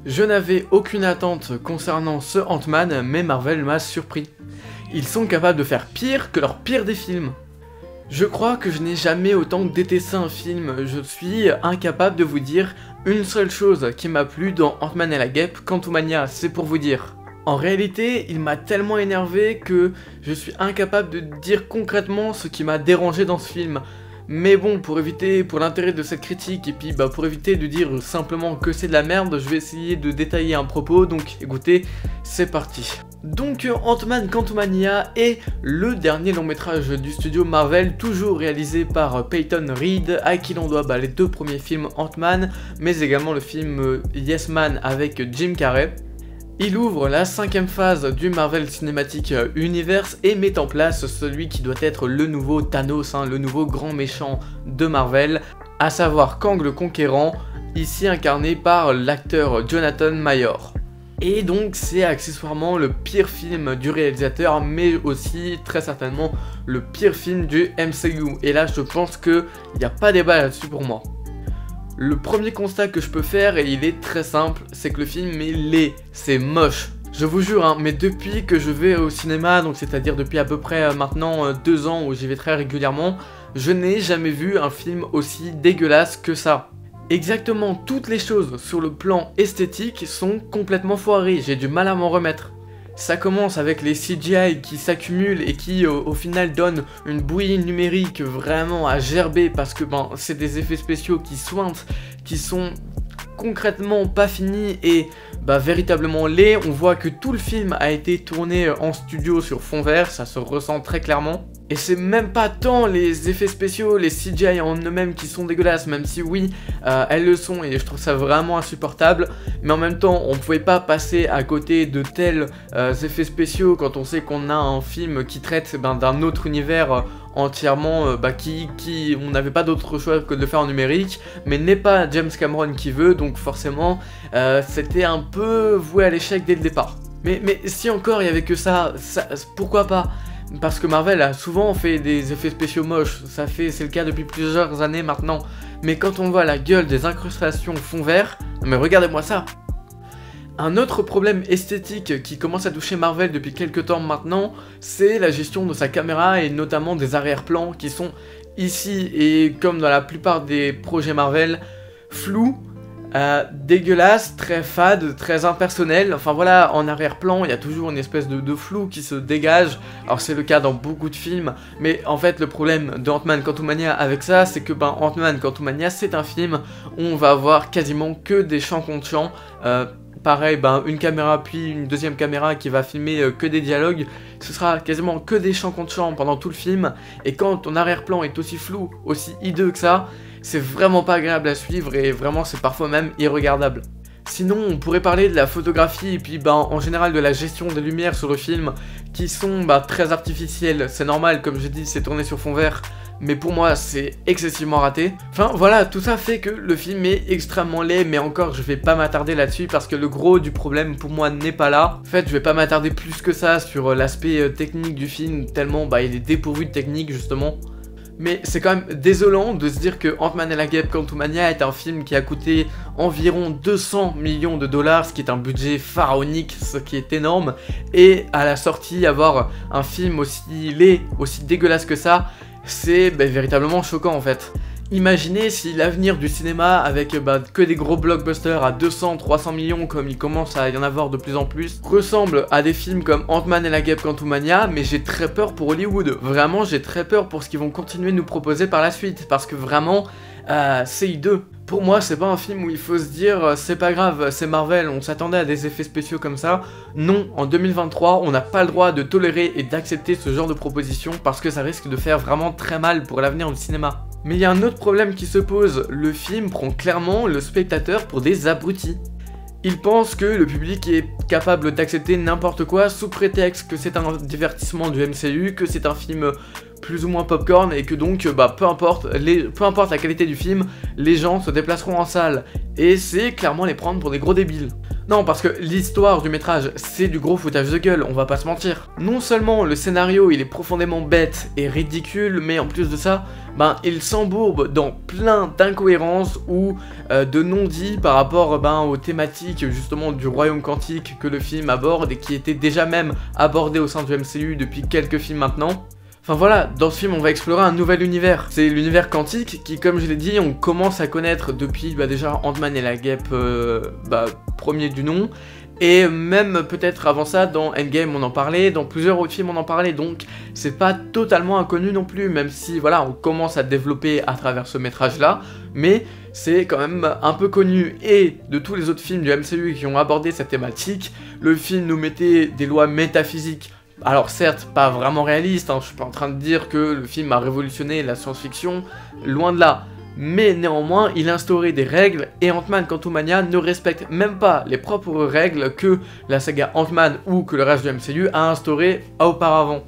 Je n'avais aucune attente concernant ce Ant-Man, mais Marvel m'a surpris. Ils sont capables de faire pire que leur pire des films. Je crois que je n'ai jamais autant détesté un film, je suis incapable de vous dire une seule chose qui m'a plu dans Ant-Man et la Guêpe, Quantumania, c'est pour vous dire. En réalité, il m'a tellement énervé que je suis incapable de dire concrètement ce qui m'a dérangé dans ce film. Mais bon, pour l'intérêt de cette critique, et puis pour éviter de dire simplement que c'est de la merde, je vais essayer de détailler un propos, donc écoutez, c'est parti. Donc Ant-Man Quantumania est le dernier long métrage du studio Marvel, toujours réalisé par Peyton Reed, à qui l'on doit les 2 premiers films Ant-Man, mais également le film Yes Man avec Jim Carrey. Il ouvre la 5e phase du Marvel Cinematic Universe et met en place celui qui doit être le nouveau Thanos, le nouveau grand méchant de Marvel, à savoir Kang le Conquérant, ici incarné par l'acteur Jonathan Majors. Et donc c'est accessoirement le pire film du réalisateur, mais aussi très certainement le pire film du MCU. Et là je pense qu'il n'y a pas débat là-dessus pour moi. Le premier constat que je peux faire, et il est très simple, c'est que le film est laid, c'est moche. Je vous jure, mais depuis que je vais au cinéma, donc c'est-à-dire depuis à peu près maintenant 2 ans où j'y vais très régulièrement, je n'ai jamais vu un film aussi dégueulasse que ça. Exactement toutes les choses sur le plan esthétique sont complètement foirées, j'ai du mal à m'en remettre. Ça commence avec les CGI qui s'accumulent et qui au final donnent une bouillie numérique vraiment à gerber parce que c'est des effets spéciaux qui sointent, qui sont concrètement pas finis et véritablement laids. On voit que tout le film a été tourné en studio sur fond vert, ça se ressent très clairement. Et c'est même pas tant les effets spéciaux, les CGI en eux-mêmes qui sont dégueulasses, même si oui, elles le sont et je trouve ça vraiment insupportable. Mais en même temps, on pouvait pas passer à côté de tels effets spéciaux quand on sait qu'on a un film qui traite d'un autre univers entièrement, on n'avait pas d'autre choix que de le faire en numérique, mais n'est pas James Cameron qui veut, donc forcément, c'était un peu voué à l'échec dès le départ. Mais si encore il y avait que ça pourquoi pas? Parce que Marvel a souvent fait des effets spéciaux moches, c'est le cas depuis plusieurs années maintenant. Mais quand on voit la gueule des incrustations fond vert, mais regardez-moi ça. Un autre problème esthétique qui commence à toucher Marvel depuis quelques temps maintenant, c'est la gestion de sa caméra et notamment des arrière-plans qui sont ici et comme dans la plupart des projets Marvel, flous. Dégueulasse, très fade, très impersonnel, enfin voilà, en arrière-plan il y a toujours une espèce de flou qui se dégage, alors c'est le cas dans beaucoup de films, mais en fait le problème de Ant-Man Quantumania avec ça, c'est que Ant-Man Quantumania c'est un film où on va avoir quasiment que des champs contre champs, pareil, une caméra puis une deuxième caméra qui va filmer que des dialogues, ce sera quasiment que des champs contre champs pendant tout le film, et quand ton arrière-plan est aussi flou, aussi hideux que ça, c'est vraiment pas agréable à suivre et vraiment c'est parfois même irregardable. Sinon on pourrait parler de la photographie et puis en général de la gestion des lumières sur le film qui sont très artificielles, c'est normal comme je dis c'est tourné sur fond vert, mais pour moi c'est excessivement raté. Enfin voilà, tout ça fait que le film est extrêmement laid, mais encore je vais pas m'attarder là-dessus parce que le gros du problème pour moi n'est pas là. En fait je vais pas m'attarder plus que ça sur l'aspect technique du film tellement il est dépourvu de technique justement. Mais c'est quand même désolant de se dire que Ant-Man et la Guêpe Quantumania est un film qui a coûté environ 200 millions de dollars, ce qui est un budget pharaonique, ce qui est énorme, et à la sortie avoir un film aussi laid, aussi dégueulasse que ça, c'est véritablement choquant en fait. Imaginez si l'avenir du cinéma avec que des gros blockbusters à 200-300 millions comme il commence à y en avoir de plus en plus ressemble à des films comme Ant-Man et la Guêpe Quantumania, mais j'ai très peur pour Hollywood. Vraiment j'ai très peur pour ce qu'ils vont continuer de nous proposer par la suite parce que vraiment c'est hideux. Pour moi c'est pas un film où il faut se dire c'est pas grave, c'est Marvel, on s'attendait à des effets spéciaux comme ça. Non, en 2023 on n'a pas le droit de tolérer et d'accepter ce genre de proposition parce que ça risque de faire vraiment très mal pour l'avenir du cinéma. Mais il y a un autre problème qui se pose, le film prend clairement le spectateur pour des abrutis. Il pense que le public est capable d'accepter n'importe quoi sous prétexte que c'est un divertissement du MCU, que c'est un film plus ou moins popcorn et que donc peu importe la qualité du film, les gens se déplaceront en salle. Et c'est clairement les prendre pour des gros débiles. Non, parce que l'histoire du métrage, c'est du gros foutage de gueule, on va pas se mentir. Non seulement le scénario, il est profondément bête et ridicule, mais en plus de ça, il s'embourbe dans plein d'incohérences ou de non-dits par rapport aux thématiques justement du royaume quantique que le film aborde et qui étaient déjà même abordées au sein du MCU depuis quelques films maintenant. Enfin voilà, dans ce film on va explorer un nouvel univers. C'est l'univers quantique qui, comme je l'ai dit, on commence à connaître depuis déjà Ant-Man et la Guêpe, premier du nom. Et même peut-être avant ça, dans Endgame on en parlait, dans plusieurs autres films on en parlait, donc c'est pas totalement inconnu non plus, même si voilà, on commence à développer à travers ce métrage là, mais c'est quand même un peu connu. Et de tous les autres films du MCU qui ont abordé cette thématique, le film nous mettait des lois métaphysiques. Alors certes, pas vraiment réaliste, je suis pas en train de dire que le film a révolutionné la science-fiction, loin de là. Mais néanmoins, il instaurait des règles et Ant-Man Quantumania ne respecte même pas les propres règles que la saga Ant-Man ou que le reste du MCU a instauré auparavant.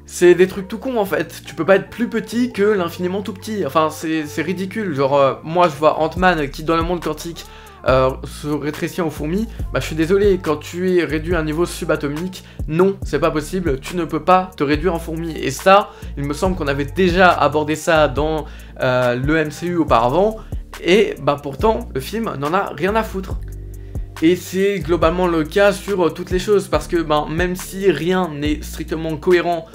C'est des trucs tout cons en fait, tu peux pas être plus petit que l'infiniment tout petit, enfin c'est ridicule, genre moi je vois Ant-Man qui dans le monde quantique se rétrécit en fourmi, je suis désolé, quand tu es réduit à un niveau subatomique, non, c'est pas possible, tu ne peux pas te réduire en fourmi. Et ça, il me semble qu'on avait déjà abordé ça dans le MCU auparavant, et pourtant, le film n'en a rien à foutre. Et c'est globalement le cas sur toutes les choses, parce que même si rien n'est strictement cohérent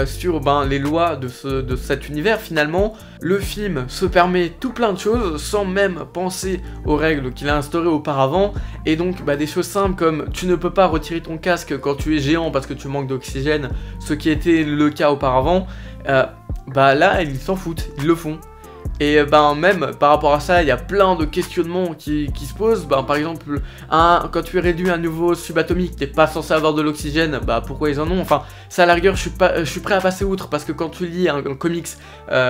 sur les lois de cet univers, finalement, le film se permet tout plein de choses sans même penser aux règles qu'il a instaurées auparavant. Et donc des choses simples comme tu ne peux pas retirer ton casque quand tu es géant parce que tu manques d'oxygène, ce qui était le cas auparavant, là ils s'en foutent, ils le font. Et même par rapport à ça, il y a plein de questionnements qui se posent. Par exemple, quand tu es réduit à un niveau subatomique, t'es pas censé avoir de l'oxygène, pourquoi ils en ont? Enfin, ça à la rigueur, je suis prêt à passer outre, parce que quand tu lis un comics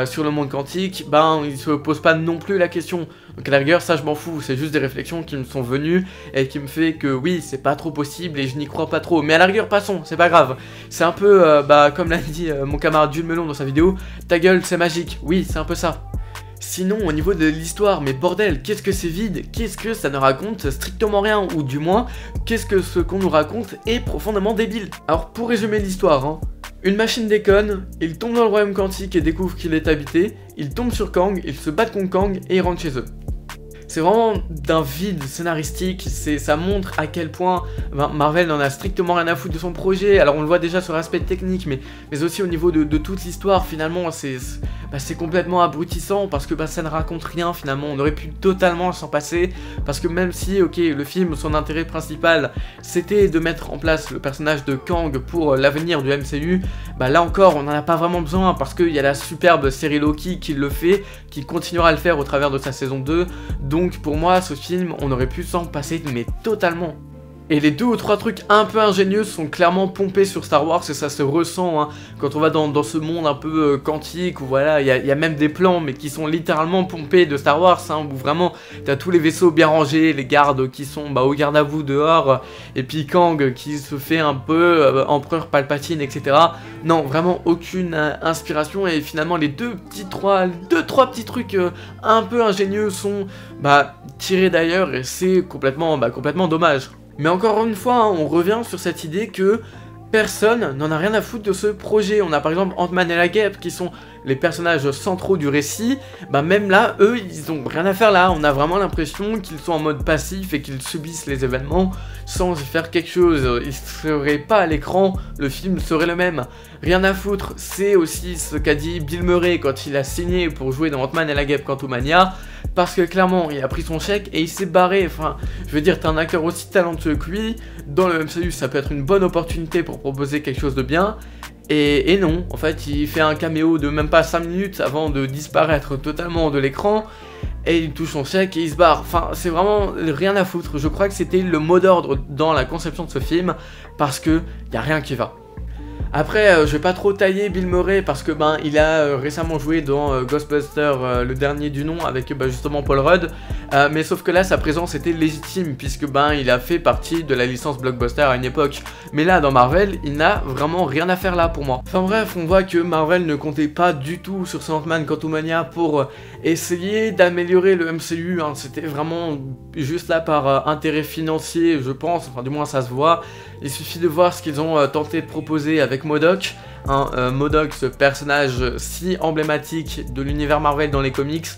sur le monde quantique, il se pose pas non plus la question. Donc à la rigueur, ça je m'en fous, c'est juste des réflexions qui me sont venues et qui me fait que oui, c'est pas trop possible et je n'y crois pas trop. Mais à la rigueur, passons, c'est pas grave. C'est un peu, comme l'a dit mon camarade Jules Melon dans sa vidéo, ta gueule c'est magique. Oui, c'est un peu ça. Sinon, au niveau de l'histoire, mais bordel, qu'est-ce que c'est vide? Qu'est-ce que ça ne raconte strictement rien? Ou du moins, qu'est-ce que ce qu'on nous raconte est profondément débile? Alors, pour résumer l'histoire, une machine déconne, il tombe dans le royaume quantique et découvre qu'il est habité, il tombe sur Kang, il se bat contre Kang et il rentre chez eux. C'est vraiment d'un vide scénaristique, ça montre à quel point Marvel n'en a strictement rien à foutre de son projet. Alors on le voit déjà sur l'aspect technique, mais aussi au niveau de toute l'histoire, finalement c'est complètement abrutissant parce que ça ne raconte rien finalement. On aurait pu totalement s'en passer, parce que même si, ok, le film, son intérêt principal, c'était de mettre en place le personnage de Kang pour l'avenir du MCU, là encore, on n'en a pas vraiment besoin, parce qu'il y a la superbe série Loki qui le fait, qui continuera à le faire au travers de sa saison 2, donc pour moi, ce film, on aurait pu s'en passer, mais totalement. Et les 2 ou 3 trucs un peu ingénieux sont clairement pompés sur Star Wars, et ça se ressent quand on va dans ce monde un peu quantique, où voilà, il y a même des plans, mais qui sont littéralement pompés de Star Wars, où vraiment, t'as tous les vaisseaux bien rangés, les gardes qui sont au garde à vous dehors, et puis Kang qui se fait un peu Empereur Palpatine, etc. Non, vraiment aucune inspiration, et finalement les 2-3 petits trucs un peu ingénieux sont tirés d'ailleurs, et c'est complètement dommage. Mais encore une fois, on revient sur cette idée que personne n'en a rien à foutre de ce projet. On a par exemple Ant-Man et la Guêpe qui sont les personnages centraux du récit. Même là, eux, ils ont rien à faire là. On a vraiment l'impression qu'ils sont en mode passif et qu'ils subissent les événements sans y faire quelque chose. Ils seraient pas à l'écran, le film serait le même. Rien à foutre, c'est aussi ce qu'a dit Bill Murray quand il a signé pour jouer dans Ant-Man et la Guêpe Quantumania. Parce que clairement, il a pris son chèque et il s'est barré. Enfin, je veux dire, t'es un acteur aussi talentueux que lui. Dans le MCU, ça peut être une bonne opportunité pour proposer quelque chose de bien. Et non, en fait, il fait un caméo de même pas 5 minutes avant de disparaître totalement de l'écran. Et il touche son chèque et il se barre. Enfin, c'est vraiment rien à foutre. Je crois que c'était le mot d'ordre dans la conception de ce film. Parce que y a rien qui va. Après, je vais pas trop tailler Bill Murray parce que il a récemment joué dans Ghostbusters, le dernier du nom, avec justement Paul Rudd. mais sauf que là sa présence était légitime puisque ben il a fait partie de la licence blockbuster à une époque. Mais là dans Marvel il n'a vraiment rien à faire là pour moi. Enfin bref, on voit que Marvel ne comptait pas du tout sur ce Ant-Man Quantumania pour essayer d'améliorer le MCU, hein. C'était vraiment juste là par intérêt financier je pense, enfin du moins ça se voit. Il suffit de voir ce qu'ils ont tenté de proposer avec MODOK. MODOK, ce personnage si emblématique de l'univers Marvel dans les comics,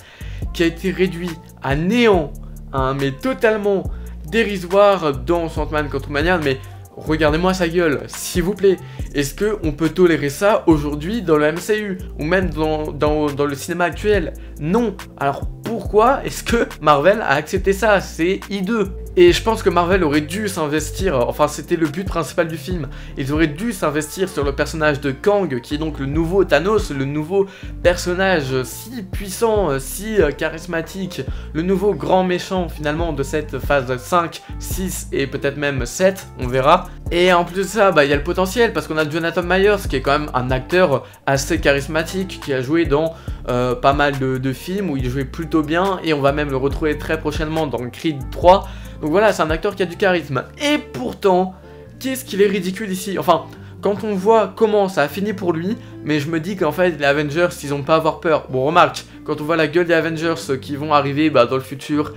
qui a été réduit à néant, hein, mais totalement dérisoire dans Ant-Man Quantumania, mais regardez-moi sa gueule, s'il vous plaît. Est-ce qu'on peut tolérer ça aujourd'hui dans le MCU, ou même dans le cinéma actuel? Non. Alors pourquoi est-ce que Marvel a accepté ça? C'est hideux. Et je pense que Marvel aurait dû s'investir, enfin c'était le but principal du film, ils auraient dû s'investir sur le personnage de Kang, qui est donc le nouveau Thanos, le nouveau personnage si puissant, si charismatique, le nouveau grand méchant finalement de cette phase 5, 6 et peut-être même 7, on verra. Et en plus de ça, bah, y a le potentiel, parce qu'on a Jonathan Myers, qui est quand même un acteur assez charismatique, qui a joué dans pas mal de films où il jouait plutôt bien, et on va même le retrouver très prochainement dans Creed 3. Donc voilà, c'est un acteur qui a du charisme. Et pourtant, qu'est-ce qu'il est ridicule ici? Enfin, quand on voit comment ça a fini pour lui, mais je me dis qu'en fait, les Avengers, ils ont pas à avoir peur. Bon, remarque, quand on voit la gueule des Avengers qui vont arriver dans le futur,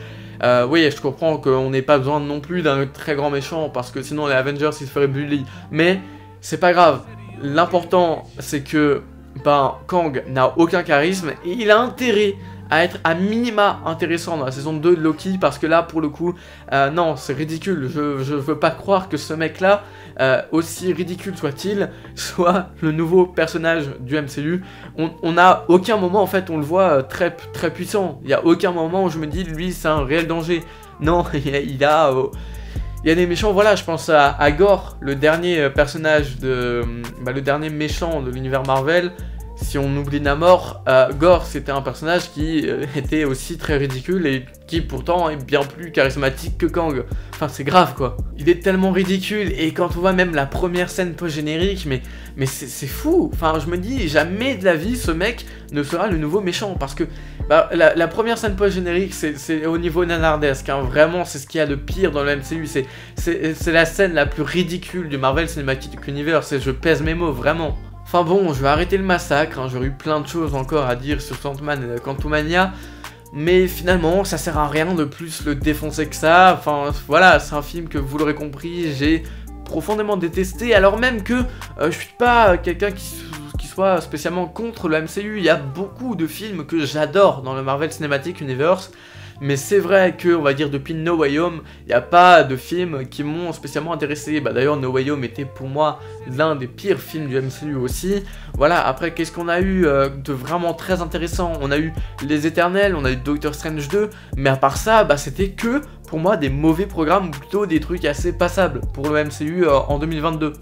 oui, je comprends qu'on n'ait pas besoin non plus d'un très grand méchant, parce que sinon les Avengers, ils se feraient bully. Mais, c'est pas grave. L'important, c'est que Kang n'a aucun charisme, et il a intérêt à être à minima intéressant dans la saison 2 de Loki, parce que là pour le coup non, c'est ridicule. Je veux pas croire que ce mec là, aussi ridicule soit-il, soit le nouveau personnage du MCU. On a aucun moment en fait on le voit très puissant. Il y a aucun moment où je me dis lui c'est un réel danger. Non, il y a des méchants, voilà, je pense à Gore, le dernier personnage de le dernier méchant de l'univers Marvel. Si on oublie Namor, Gore c'était un personnage qui était aussi très ridicule et qui pourtant est bien plus charismatique que Kang. Enfin c'est grave quoi. Il est tellement ridicule et quand on voit même la première scène post-générique, mais c'est fou. Enfin je me dis jamais de la vie ce mec ne sera le nouveau méchant parce que la première scène post-générique c'est au niveau nanardesque, hein. Vraiment c'est ce qu'il y a de pire dans le MCU. C'est la scène la plus ridicule du Marvel Cinematic Universe et je pèse mes mots vraiment. Enfin bon, je vais arrêter le massacre, hein. J'aurais eu plein de choses encore à dire sur Ant-Man et Quantumania, mais finalement ça sert à rien de plus le défoncer que ça. Enfin voilà, c'est un film que vous l'aurez compris, j'ai profondément détesté, alors même que je suis pas quelqu'un qui soit spécialement contre le MCU. Il y a beaucoup de films que j'adore dans le Marvel Cinematic Universe, mais c'est vrai que, on va dire, depuis No Way Home, il n'y a pas de films qui m'ont spécialement intéressé. D'ailleurs, No Way Home était pour moi l'un des pires films du MCU aussi. Voilà, après, qu'est-ce qu'on a eu de vraiment très intéressant? On a eu Les Éternels, on a eu Doctor Strange 2, mais à part ça, c'était que, pour moi, des mauvais programmes, ou plutôt des trucs assez passables pour le MCU en 2022.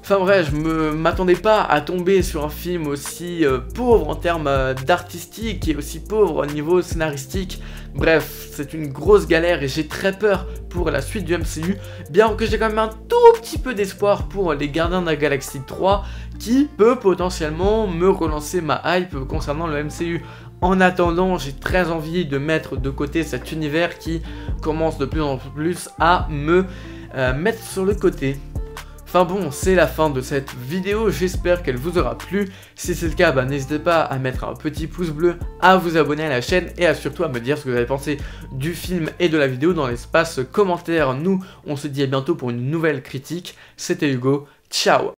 Enfin bref, je m'attendais pas à tomber sur un film aussi pauvre en termes d'artistique et aussi pauvre au niveau scénaristique. Bref, c'est une grosse galère et j'ai très peur pour la suite du MCU, bien que j'ai quand même un tout petit peu d'espoir pour les Gardiens de la Galaxie 3 qui peut potentiellement me relancer ma hype concernant le MCU. En attendant, j'ai très envie de mettre de côté cet univers qui commence de plus en plus à me mettre sur le côté. Enfin bon, c'est la fin de cette vidéo, j'espère qu'elle vous aura plu. Si c'est le cas, n'hésitez pas à mettre un petit pouce bleu, à vous abonner à la chaîne et surtout à me dire ce que vous avez pensé du film et de la vidéo dans l'espace commentaire. Nous, on se dit à bientôt pour une nouvelle critique. C'était Hugo, ciao!